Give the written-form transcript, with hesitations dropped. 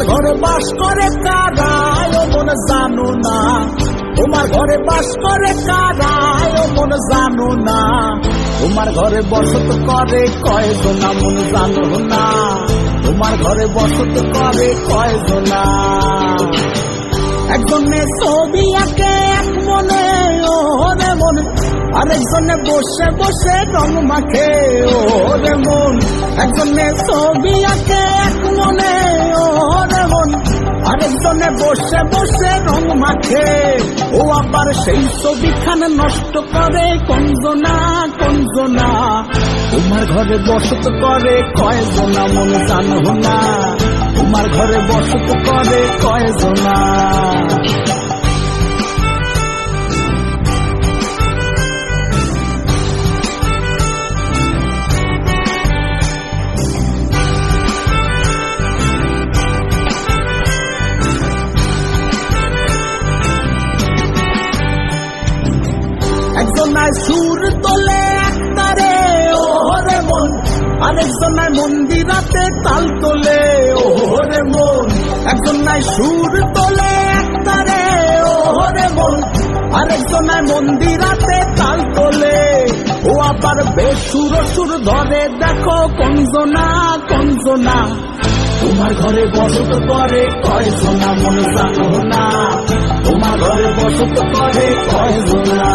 ঘরে বাস করে কারায় ও মন জানো না, তোমার ঘরে বাস করে কারায় ও মন জানো না, তোমার ঘরে বসত করে কয়জনা মন জানো না, তোমার ঘরে বসত করে কয়জনা। একজনে ছবি আঁকে এক মনে ওরে মন, আরেকজনে বসে বসে রং মাখে ওরে মন। একজনে ছবি আঁকে এক মনে ওরে মন, আরেকজনে বসে বসে রং মাখে। ও আবার সেই ছবিখানে নষ্ট করে কঞ্জনা কঞ্জনা, তোমার ঘরে বসত করে কয়জনা মন জানো না, তোমার ঘরে বসত করে কয়জনা। একজনায় সুর তোলে একতারে ওরে মন, আরেকজনায় মন্দিরাতে তাল তোলে ওরে মন। একজনায় সুর তোলে একতারে ওরে মন, আরেকজনায় মন্দিরাতে তাল তোলে। ও আবার বেসুর সুর ধরে দেখো কঞ্জনা কঞ্জনা, তোমার ঘরে বসত করে কয়জনা মন জানো না, তোমার ঘরে বসত করে কয়জনা।